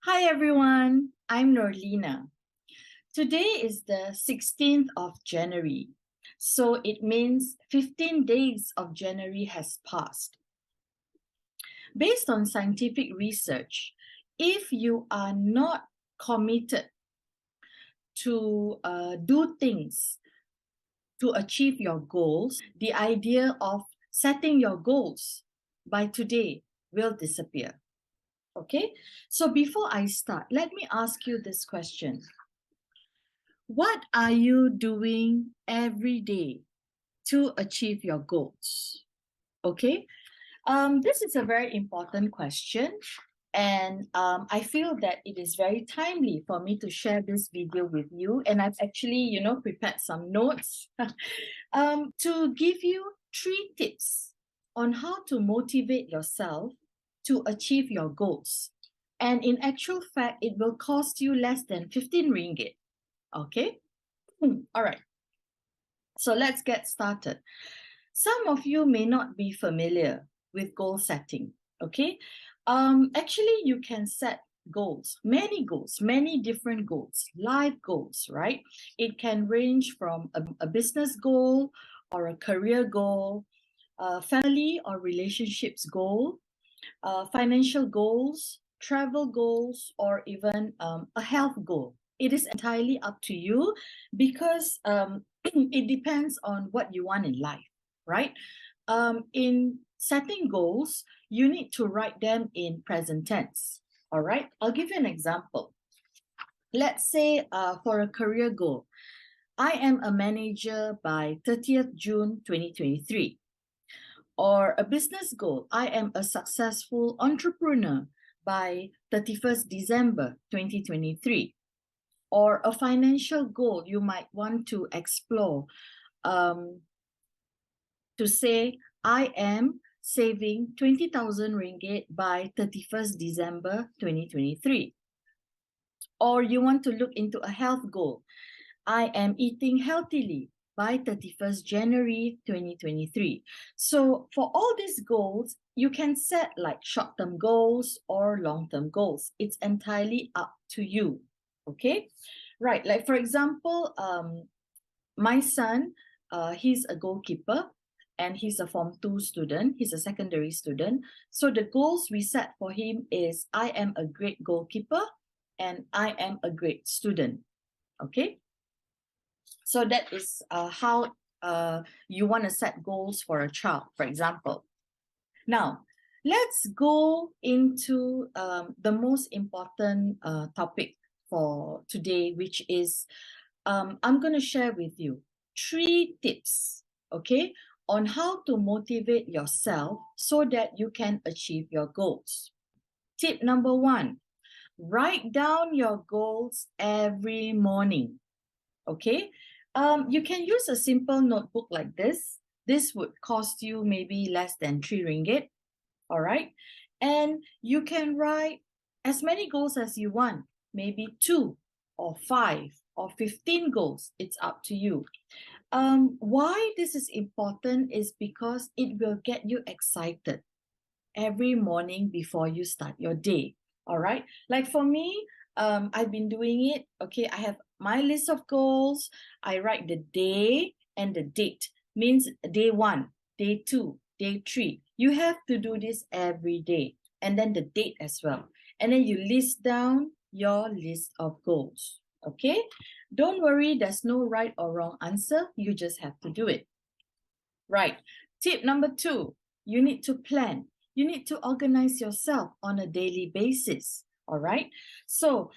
Hi everyone, I'm Norlina. Today is the 16th of January, so it means 15 days of January has passed. Based on scientific research, if you are not committed to do things to achieve your goals, the idea of setting your goals by today will disappear. Okay, so before I start, let me ask you this question. What are you doing every day to achieve your goals? Okay, this is a very important question, and I feel that it is very timely for me to share this video with you. And I've actually, prepared some notes to give you 3 tips on how to motivate yourself to achieve your goals. And in actual fact, it will cost you less than 15 ringgit. Okay. All right. So let's get started. Some of you may not be familiar with goal setting. Okay. Actually, you can set goals, many different goals, life goals, right? It can range from a business goal or a career goal, family or relationships goal, financial goals, travel goals, or even a health goal. It is entirely up to you because it depends on what you want in life, right? In setting goals, you need to write them in present tense. All right, I'll give you an example. Let's say for a career goal, I am a manager by 30th June 2023. Or a business goal, I am a successful entrepreneur by 31st December 2023. Or a financial goal, you might want to explore to say, I am saving 20,000 ringgit by 31st December 2023. Or you want to look into a health goal. I am eating healthily by 31st January 2023. So for all these goals, you can set like short-term goals or long-term goals. It's entirely up to you. Okay? Right. Like for example, my son, he's a goalkeeper and he's a Form 2 student. He's a secondary student. So the goals we set for him is I am a great goalkeeper and I am a great student. Okay? So that is how you want to set goals for a child, for example. Now, let's go into the most important topic for today, which is I'm going to share with you 3 tips, okay, on how to motivate yourself so that you can achieve your goals. Tip number 1, write down your goals every morning, okay? You can use a simple notebook like this. This would cost you maybe less than 3 ringgit, all right? And you can write as many goals as you want, maybe 2 or 5 or 15 goals. It's up to you. Why this is important is because it will get you excited every morning before you start your day. All right. Like for me, I've been doing it. Okay, I have my list of goals. I write the day and the date. Means day 1, day 2, day 3. You have to do this every day, and then the date as well. And then you list down your list of goals. Okay. Don't worry, there's no right or wrong answer. You just have to do it. Right. Tip number 2, you need to plan. You need to organize yourself on a daily basis. All right. So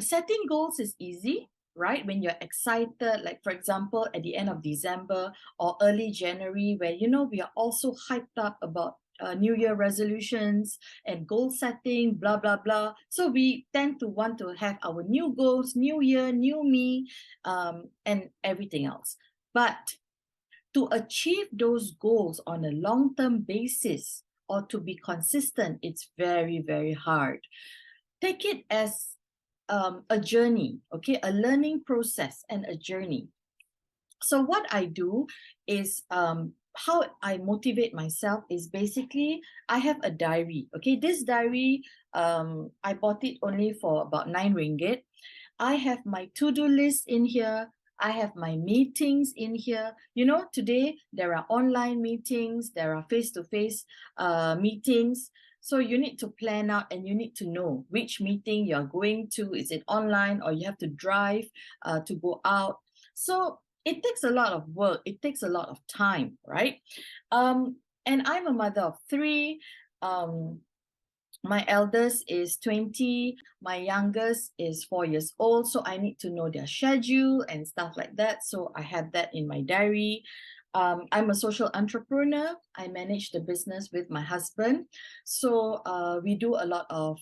setting goals is easy, right? When you're excited, like for example, at the end of December or early January, where we are also hyped up about New Year resolutions and goal setting, blah, blah, blah. So we tend to want to have our new goals, new year, new me, and everything else. But to achieve those goals on a long-term basis or to be consistent, it's very, very hard. Take it as a journey, okay, a learning process and a journey. So what I do is how I motivate myself is basically I have a diary. Okay, this diary, I bought it only for about 9 ringgit. I have my to-do list in here. I have my meetings in here. You know, today there are online meetings, there are face-to-face meetings. So you need to plan out and you need to know which meeting you're going to. Is it online or you have to drive to go out? So it takes a lot of work. It takes a lot of time, right? And I'm a mother of 3. My eldest is 20, my youngest is 4 years old, so I need to know their schedule and stuff like that. So I have that in my diary. I'm a social entrepreneur. I manage the business with my husband. So we do a lot of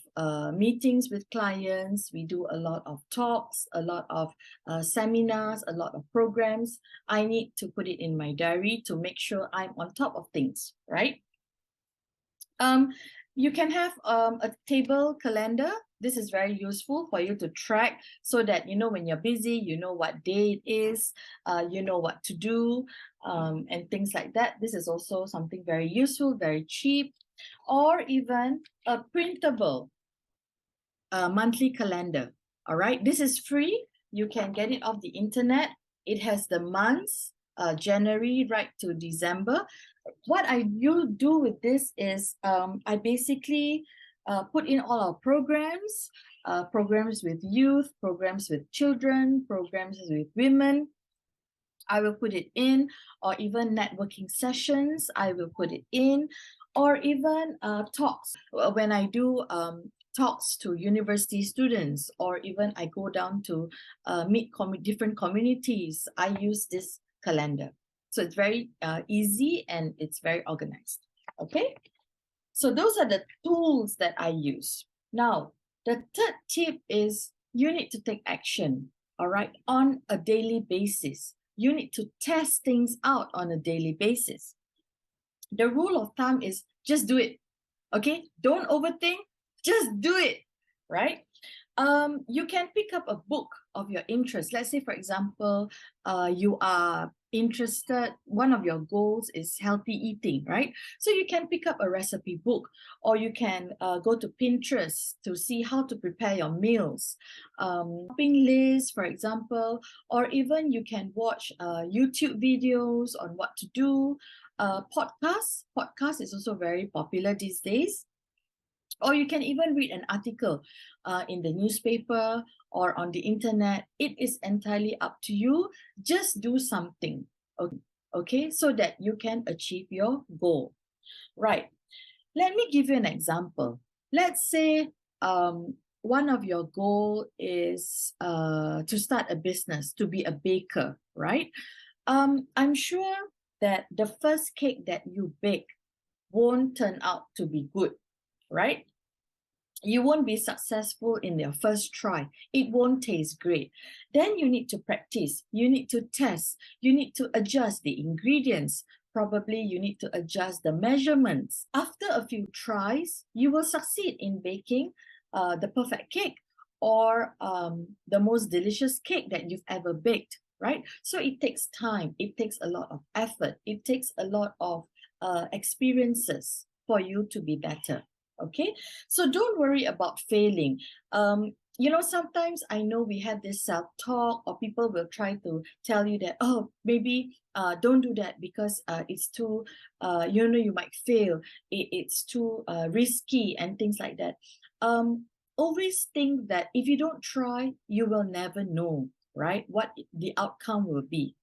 meetings with clients. We do a lot of talks, a lot of seminars, a lot of programs. I need to put it in my diary to make sure I'm on top of things, right? You can have a table calendar. This is very useful for you to track so that, you know, when you're busy, you know what day it is, you know what to do, and things like that. This is also something very useful, very cheap, or even a printable monthly calendar. All right, this is free. You can get it off the internet. It has the months, January right to December. What I do with this is I basically put in all our programs, programs with youth, programs with children, programs with women. I will put it in, or even networking sessions, I will put it in, or even talks. When I do talks to university students, or even I go down to meet different communities, I use this calendar. So it's very easy and it's very organized. Okay, so those are the tools that I use. Now, the third tip is you need to take action, all right, on a daily basis. You need to test things out on a daily basis. The rule of thumb is just do it, okay? Don't overthink, just do it, right? You can pick up a book of your interest. Let's say, for example, you are interested, one of your goals is healthy eating, right? So you can pick up a recipe book, or you can go to Pinterest to see how to prepare your meals, shopping list, for example, or even you can watch YouTube videos on what to do. Podcast is also very popular these days. Or you can even read an article in the newspaper or on the internet. It is entirely up to you. Just do something, okay, so that you can achieve your goal. Right. Let me give you an example. Let's say one of your goal is to start a business, to be a baker, right? I'm sure that the first cake that you bake won't turn out to be good, right? You won't be successful in your first try. It won't taste great. Then you need to practice. You need to test. You need to adjust the ingredients. Probably you need to adjust the measurements. After a few tries, you will succeed in baking the perfect cake, or the most delicious cake that you've ever baked, right? So it takes time. It takes a lot of effort. It takes a lot of experiences for you to be better. Okay, so don't worry about failing. You know, sometimes I know we have this self-talk, or people will try to tell you that, oh, maybe don't do that because it's too, you know, you might fail. It's too risky and things like that. Always think that if you don't try, you will never know, right, what the outcome will be.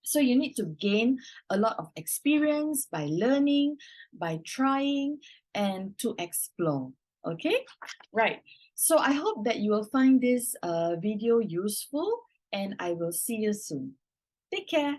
So you need to gain a lot of experience by learning, by trying, and to explore. Okay, right. So I hope that you will find this video useful, and I will see you soon. Take care.